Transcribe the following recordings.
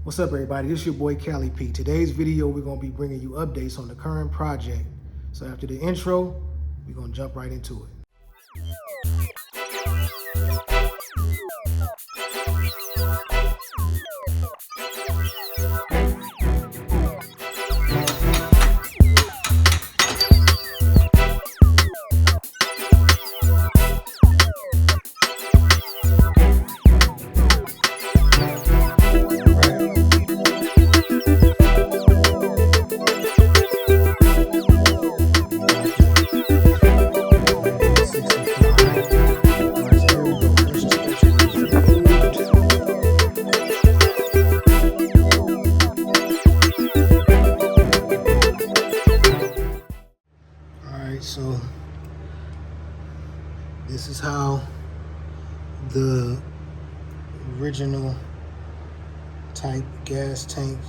What's up, everybody? This is your boy Cali P. Today's video, we're going to be bringing you updates on the current project. So after the intro, we're going to jump right into it. So this is how the original type gas tank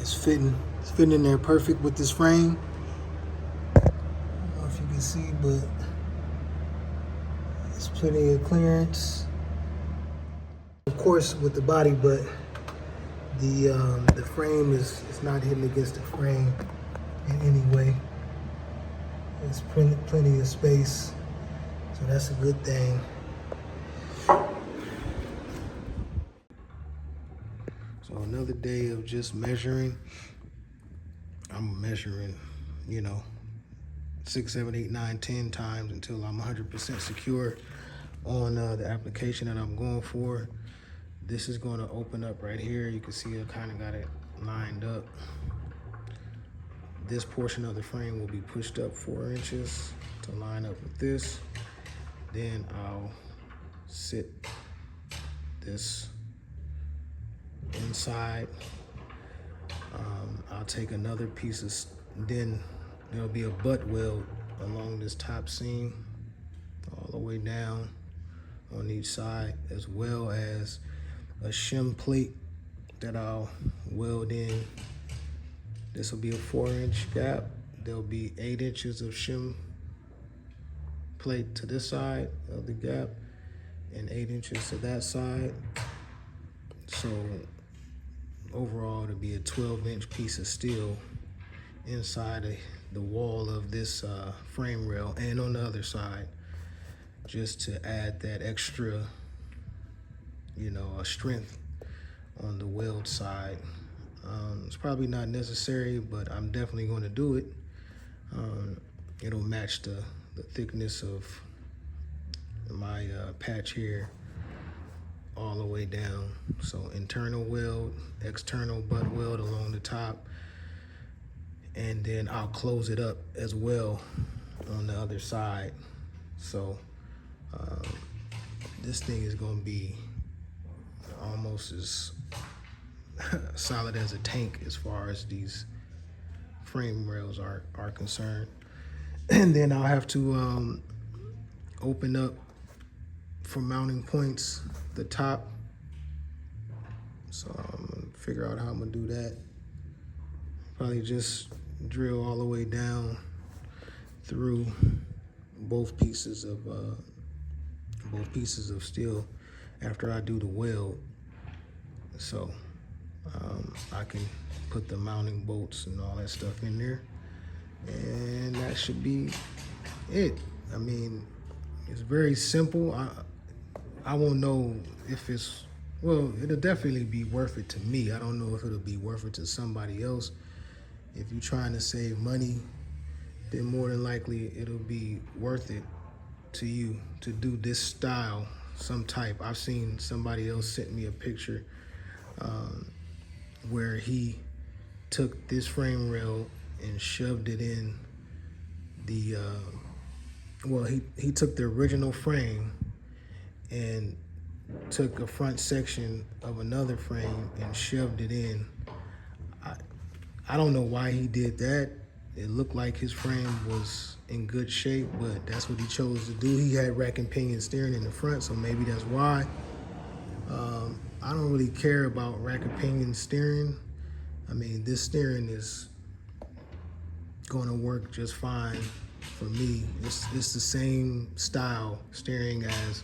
is fitting. It's fitting in there perfect with this frame. I don't know if you can see, but there's plenty of clearance. Of course with the body, but the frame is not hitting against the frame in any way. There's plenty of space, so that's a good thing. So another day of just measuring. I'm measuring, 6, 7, 8, 9, 10 times until I'm 100% secure on the application that I'm going for. This is going to open up right here. You can see I kind of got it lined up. This portion of the frame will be pushed up 4 inches to line up with this. Then I'll sit this inside. I'll take another piece of, then there'll be a butt weld along this top seam all the way down on each side, as well as a shim plate that I'll weld in. This will be a 4-inch gap. There'll be 8 inches of shim plate to this side of the gap and 8 inches to that side. So overall, it'll be a 12-inch piece of steel inside the wall of this frame rail and on the other side, just to add that extra a strength on the weld side. It's probably not necessary, but I'm definitely going to do it. It'll match the thickness of my patch here all the way down. So internal weld, external butt weld along the top, and then I'll close it up as well on the other side. So this thing is going to be almost as solid as a tank as far as these frame rails are concerned. And then I'll have to open up for mounting points the top. So I'm gonna figure out how I'm gonna do that. Probably just drill all the way down through both pieces of steel after I do the weld. So I can put the mounting bolts and all that stuff in there, and that should be it. I mean, it's very simple. I won't know if it's, well, it'll definitely be worth it to me. I don't know if it'll be worth it to somebody else. If you're trying to save money, then more than likely it'll be worth it to you to do this style, some type. I've seen somebody else sent me a picture where he took this frame rail and shoved it in the, he took the original frame and took a front section of another frame and shoved it in. I don't know why he did that. It looked like his frame was in good shape, but that's what he chose to do. He had rack and pinion steering in the front, so maybe that's why. I don't really care about rack and pinion steering. I mean, this steering is going to work just fine for me. It's the same style steering as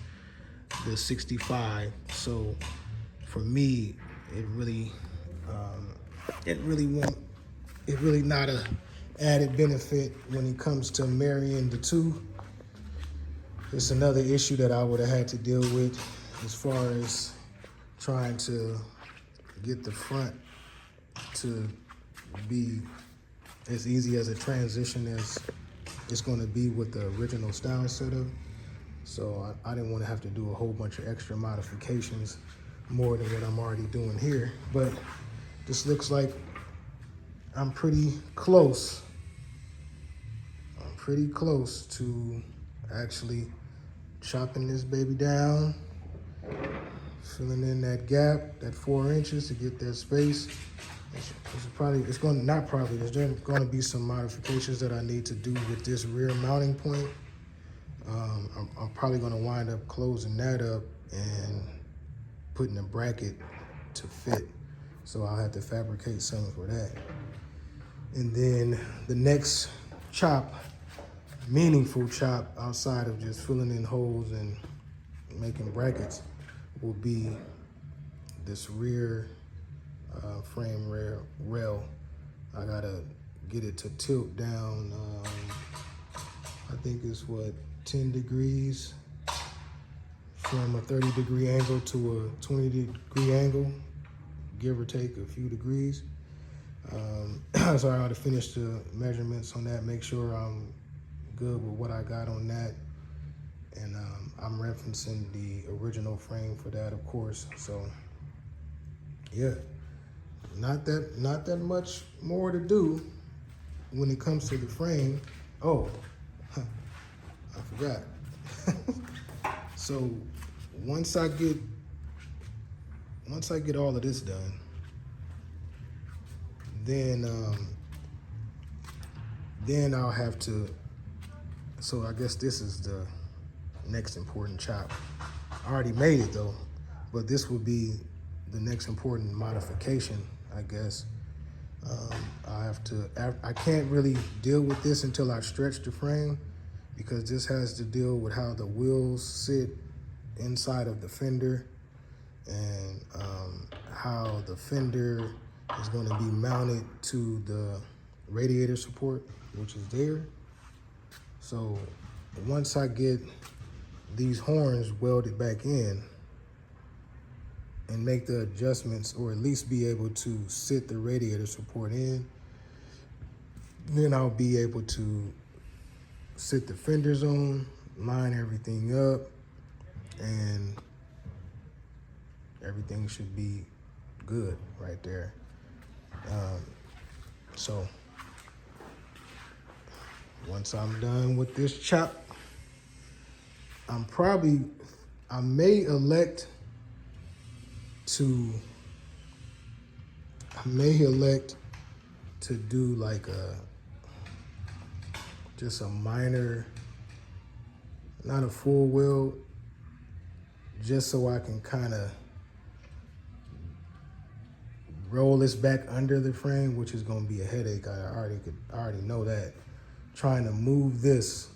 the 65. So for me, it really not a added benefit when it comes to marrying the two. It's another issue that I would have had to deal with as far as trying to get the front to be as easy as a transition as it's going to be with the original style setup. So I didn't want to have to do a whole bunch of extra modifications more than what I'm already doing here. But this looks like I'm pretty close. I'm pretty close to actually chopping this baby down, filling in that gap, that 4 inches to get that space. There's going to be some modifications that I need to do with this rear mounting point. I'm probably going to wind up closing that up and putting a bracket to fit. So I'll have to fabricate something for that. And then the next chop, meaningful chop outside of just filling in holes and making brackets, will be this rear frame rail. I gotta get it to tilt down. I think it's 10 degrees from a 30-degree angle to a 20-degree angle, give or take a few degrees. So I gotta finish the measurements on that, make sure I'm good with what I got on that. And I'm referencing the original frame for that, of course. So yeah, not that much more to do when it comes to the frame. Oh, I forgot. So once I get all of this done, then I'll have to. So I guess this is the next important chop. I already made it though, but this will be the next important modification, I guess. I can't really deal with this until I stretch the frame, because this has to deal with how the wheels sit inside of the fender and how the fender is going to be mounted to the radiator support, which is there. So once I get these horns welded back in and make the adjustments, or at least be able to sit the radiator support in, then I'll be able to sit the fenders on, line everything up, and everything should be good right there. So once I'm done with this chop, I may elect to do like just a minor, not a full weld, just so I can kind of roll this back under the frame, which is going to be a headache. I already know that. Trying to move this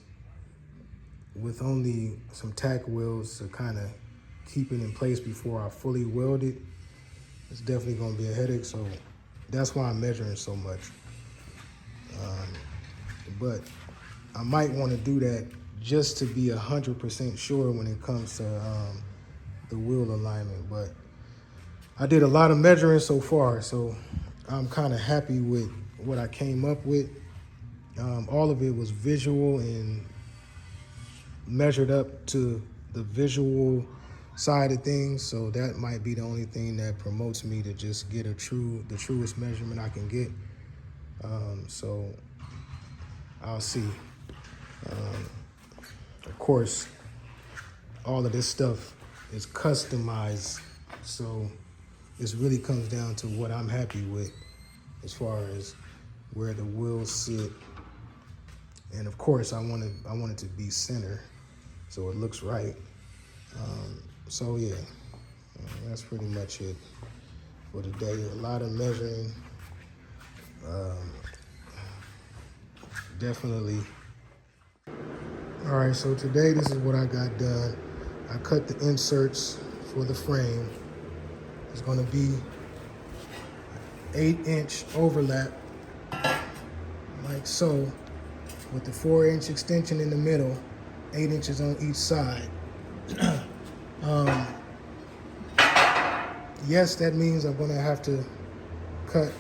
with only some tack welds to kind of keep it in place before I fully weld it, it's definitely going to be a headache. So that's why I'm measuring so much. But I might want to do that just to be 100% sure when it comes to the wheel alignment. But I did a lot of measuring so far, so I'm kind of happy with what I came up with. All of it was visual and measured up to the visual side of things, so that might be the only thing that promotes me to just get the truest measurement I can get. So I'll see. Of course, all of this stuff is customized, so it really comes down to what I'm happy with as far as where the wheels sit. And of course, I want it to be center, so it looks right. So yeah, that's pretty much it for today. A lot of measuring. Definitely. All right, so today this is what I got done. I cut the inserts for the frame. It's going to be 8-inch overlap, like so, with the 4-inch extension in the middle, 8 inches on each side. Yes, that means I'm going to have to cut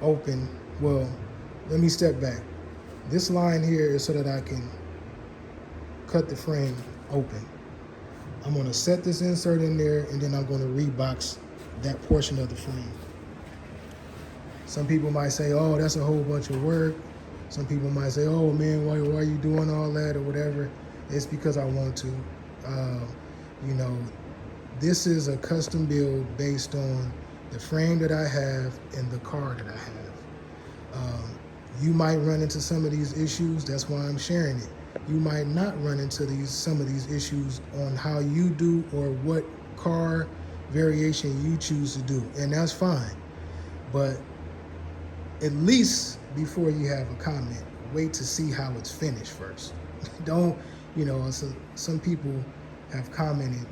open. Well, let me step back. This line here is so that I can cut the frame open. I'm going to set this insert in there, and then I'm going to rebox that portion of the frame. Some people might say, oh, that's a whole bunch of work. Some people might say, oh man, why are you doing all that or whatever? It's because I want to. You know, this is a custom build based on the frame that I have and the car that I have. You might run into some of these issues. That's why I'm sharing it. You might not run into some of these issues on how you do or what car variation you choose to do, and that's fine. But at least before you have a comment, wait to see how it's finished first. Don't, you know, some people have commented,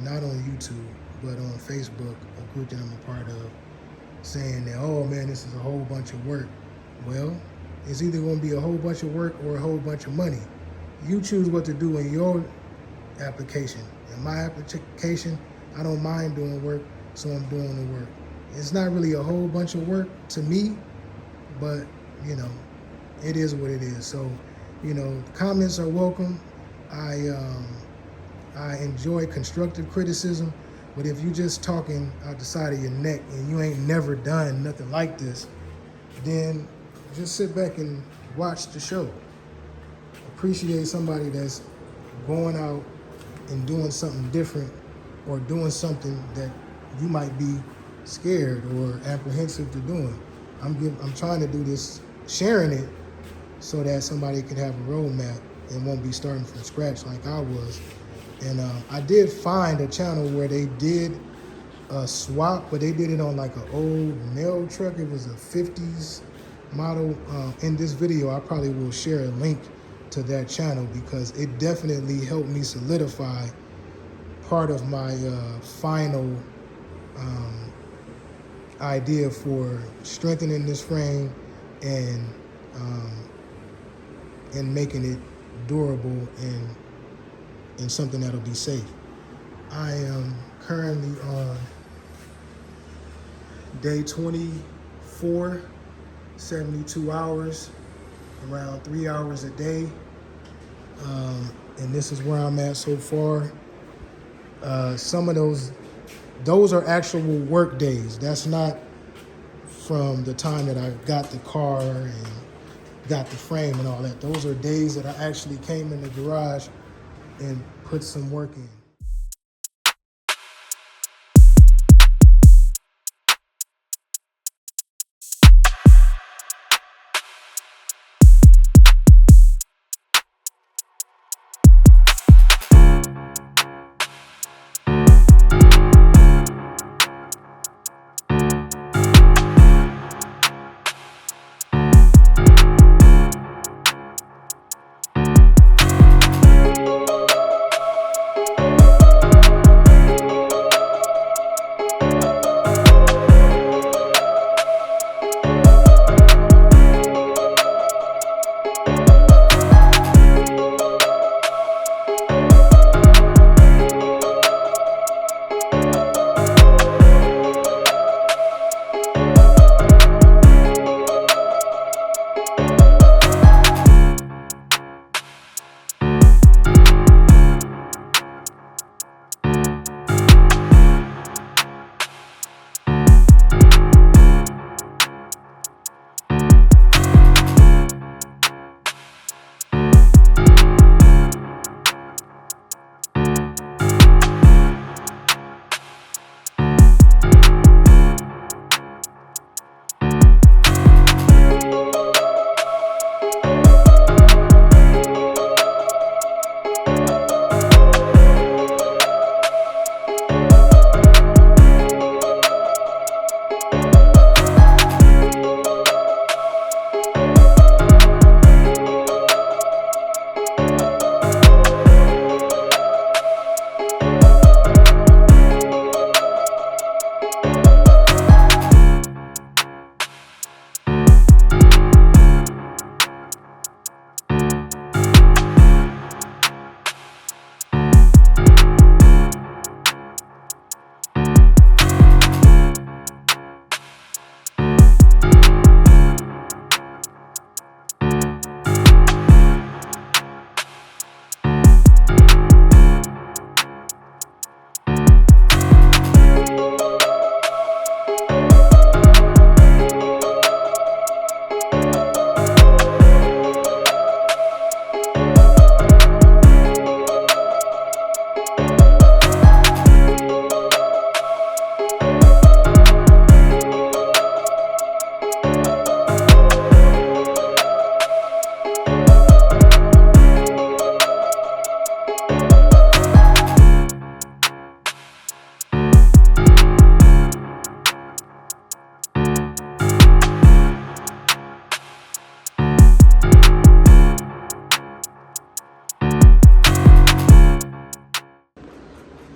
not on YouTube, but on Facebook, a group that I'm a part of, saying that, oh man, this is a whole bunch of work. Well, it's either going to be a whole bunch of work or a whole bunch of money. You choose what to do in your application. In my application, I don't mind doing work, so I'm doing the work. It's not really a whole bunch of work to me, but, you know, it is what it is. So, you know, comments are welcome. I enjoy constructive criticism, but if you're just talking out the side of your neck and you ain't never done nothing like this, then just sit back and watch the show. Appreciate somebody that's going out and doing something different, or doing something that you might be scared or apprehensive to doing. I'm trying to do this, sharing it, so that somebody can have a roadmap and won't be starting from scratch like I was. And I did find a channel where they did a swap, but they did it on like an old mail truck. It was a 50s model. In this video, I probably will share a link to that channel because it definitely helped me solidify part of my final idea for strengthening this frame and making it durable and something that'll be safe. I am currently on day 24, 72 hours, around 3 hours a day. And this is where I'm at so far. Some of those are actual work days. That's not from the time that I got the car and got the frame and all that. Those are days that I actually came in the garage and put some work in.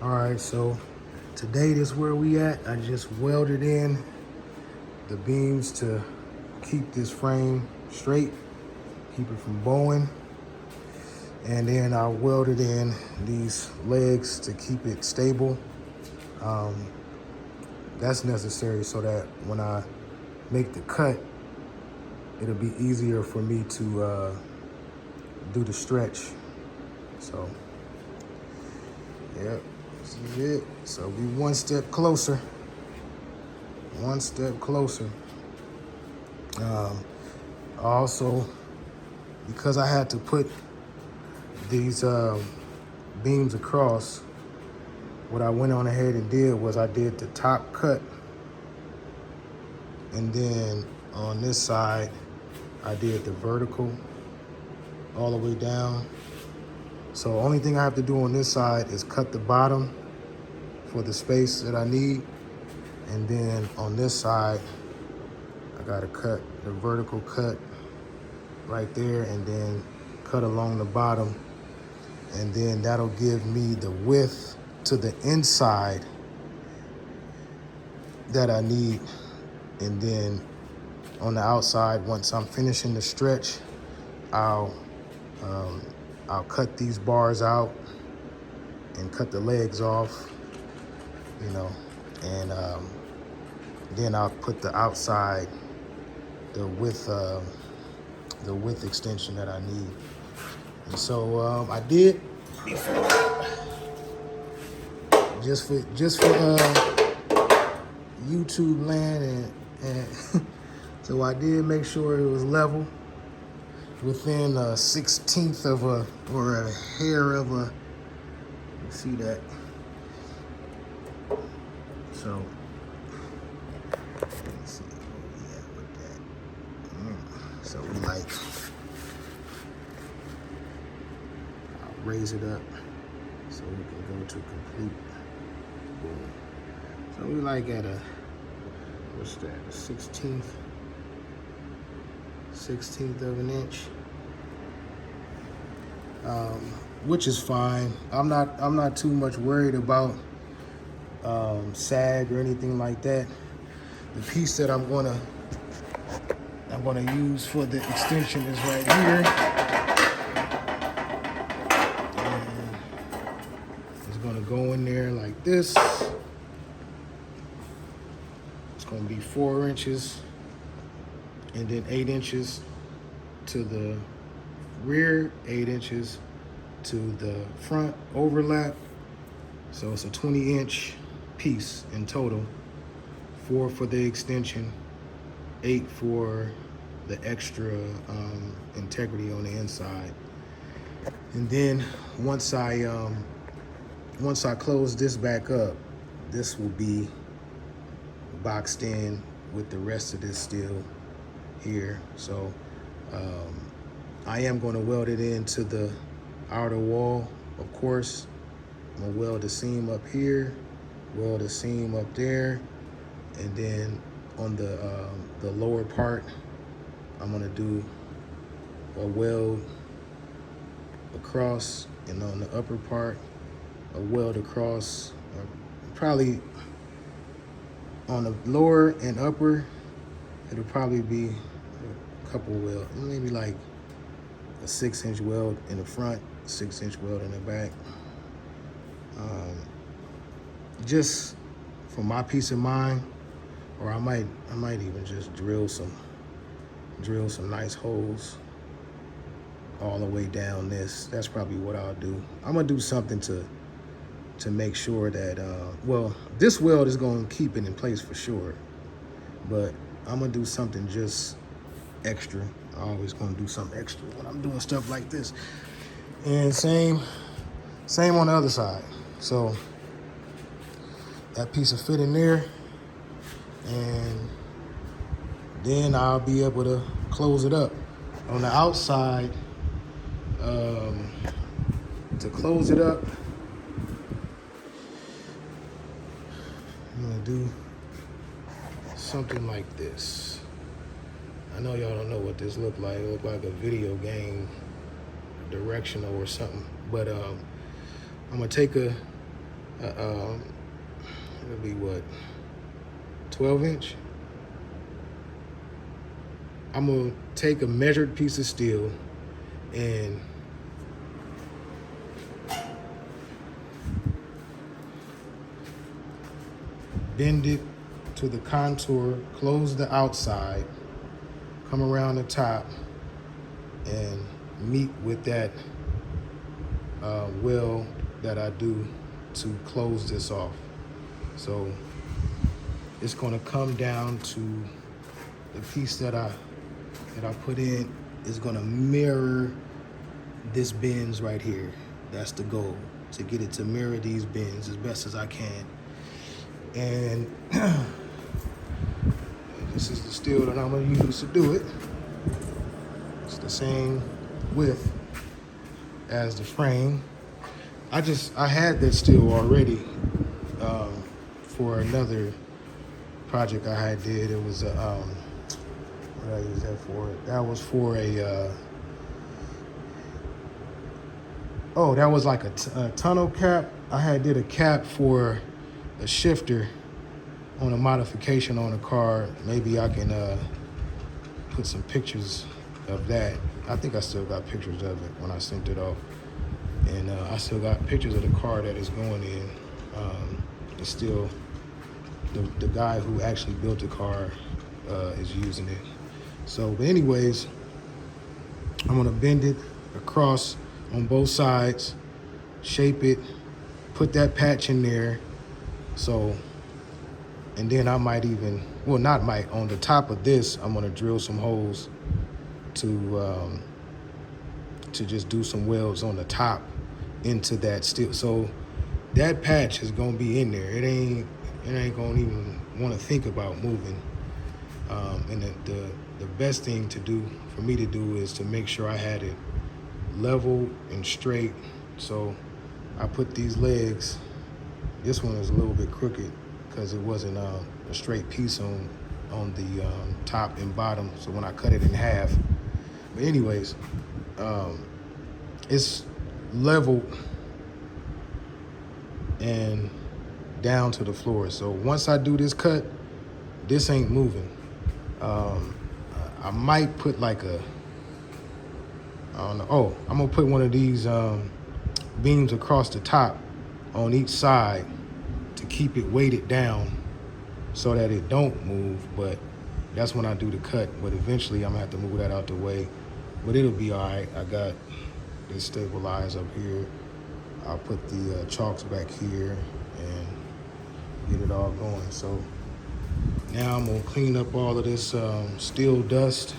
All right, so today this is where we at. I just welded in the beams to keep this frame straight, keep it from bowing. And then I welded in these legs to keep it stable. That's necessary so that when I make the cut, it'll be easier for me to do the stretch. So, yep, this is it. So we one step closer. One step closer. Also, because I had to put these beams across, what I went on ahead and did was I did the top cut, and then on this side I did the vertical all the way down. So only thing I have to do on this side is cut the bottom for the space that I need, and then on this side I gotta cut the vertical cut right there, and then cut along the bottom, and then that'll give me the width to the inside that I need. And then on the outside, once I'm finishing the stretch, I'll cut these bars out and cut the legs off, you know, and then I'll put the outside, the width extension that I need. And so I did before, just for YouTube land, and so I did make sure it was level within a 1/16 of or a hair of a, you see that? So let's see what we have with that. So we like, I'll raise it up so we can go to complete boom. So we like at a, what's that, a 16th of an inch, which is fine. I'm not too much worried about sag or anything like that. The piece that I'm gonna use for the extension is right here, and it's gonna go in there like this. It's gonna be 4 inches, and then 8 inches to the rear, 8 inches to the front overlap. So it's a 20-inch piece in total. 4 for the extension, 8 for the extra integrity on the inside. And then once I close this back up, this will be boxed in with the rest of this steel here. So I am going to weld it into the outer wall, of course. I'm going to weld a seam up here, weld a seam up there, and then on the lower part, I'm going to do a weld across, and on the upper part, a weld across, probably on the lower and upper, it'll probably be a couple weld, maybe like a 6-inch weld in the front, 6-inch weld in the back. Just for my peace of mind, or I might even just drill some nice holes all the way down this. That's probably what I'll do. I'm gonna do something to make sure that, well, this weld is gonna keep it in place for sure, but I'm gonna do something just extra. I always gonna do something extra when I'm doing stuff like this. And same on the other side. So that piece will fit in there, and then I'll be able to close it up. On the outside, to close it up, I'm gonna do something like this. I know y'all don't know what this look like. It look like a video game directional or something. But I'm gonna take a It'll be what, 12 inch? I'm gonna take a measured piece of steel and bend it to the contour, close the outside, come around the top, and meet with that weld that I do to close this off. So it's gonna come down to the piece that I put in is gonna mirror this bends right here. That's the goal, to get it to mirror these bends as best as I can. And this is the steel that I'm gonna use to do it. It's the same width as the frame. I had that steel already for another project I had did. It was what did I use that for? That was for a that was like a tunnel cap. I had did a cap for a shifter on a modification on a car. Maybe I can put some pictures of that. I think I still got pictures of it when I sent it off. And I still got pictures of the car that is going in. It's still, the guy who actually built the car is using it. So, but anyways, I'm gonna bend it across on both sides, shape it, put that patch in there. So, and then I might even, well, not might, on the top of this, I'm gonna drill some holes to just do some welds on the top into that steel. So that patch is gonna be in there. It ain't gonna even want to think about moving. And the best thing to do for me to do is to make sure I had it level and straight. So I put these legs. This one is a little bit crooked because it wasn't a straight piece on the top and bottom. So when I cut it in half, but anyways, it's leveled and down to the floor. So once I do this cut, this ain't moving. I might put like I don't know. Oh, I'm gonna put one of these beams across the top on each side to keep it weighted down so that it don't move. But that's when I do the cut. But eventually I'm gonna have to move that out the way. But it'll be all right. I got this stabilized up here. I'll put the chalks back here and get it all going. So now I'm gonna clean up all of this steel dust,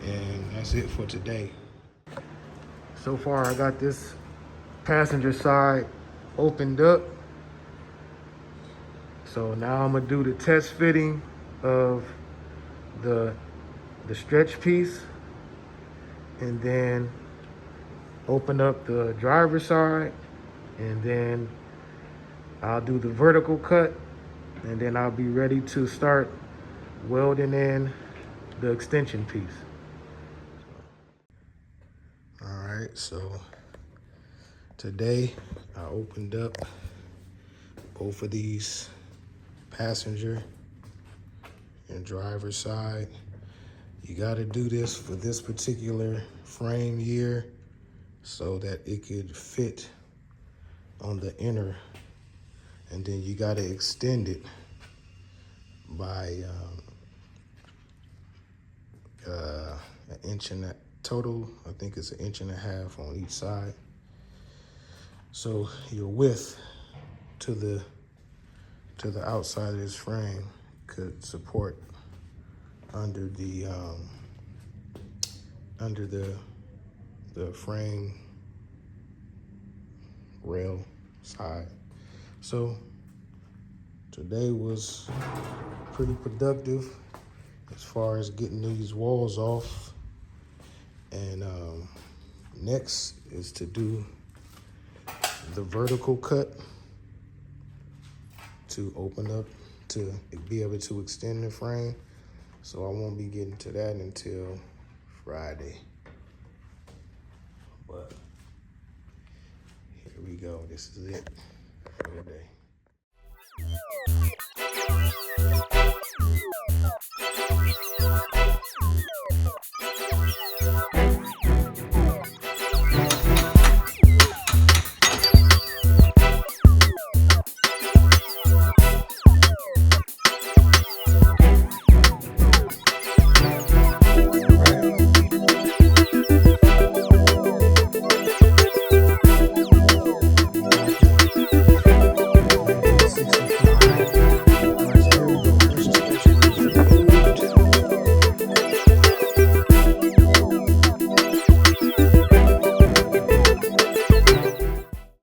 and that's it for today. So far I got this passenger side opened up. So now I'm gonna do the test fitting of the stretch piece, and then open up the driver's side, and then I'll do the vertical cut, and then I'll be ready to start welding in the extension piece. All right, so today I opened up both of these passenger and driver's side. You got to do this for this particular frame year so that it could fit on the inner, and then you got to extend it by an inch and a total. I think it's 1.5 inches on each side. So your width to the outside of this frame could support under the frame rail side. So today was pretty productive as far as getting these walls off. And next is to do the vertical cut to open up to be able to extend the frame. So I won't be getting to that until Friday. But here we go, this is it. Have a good day.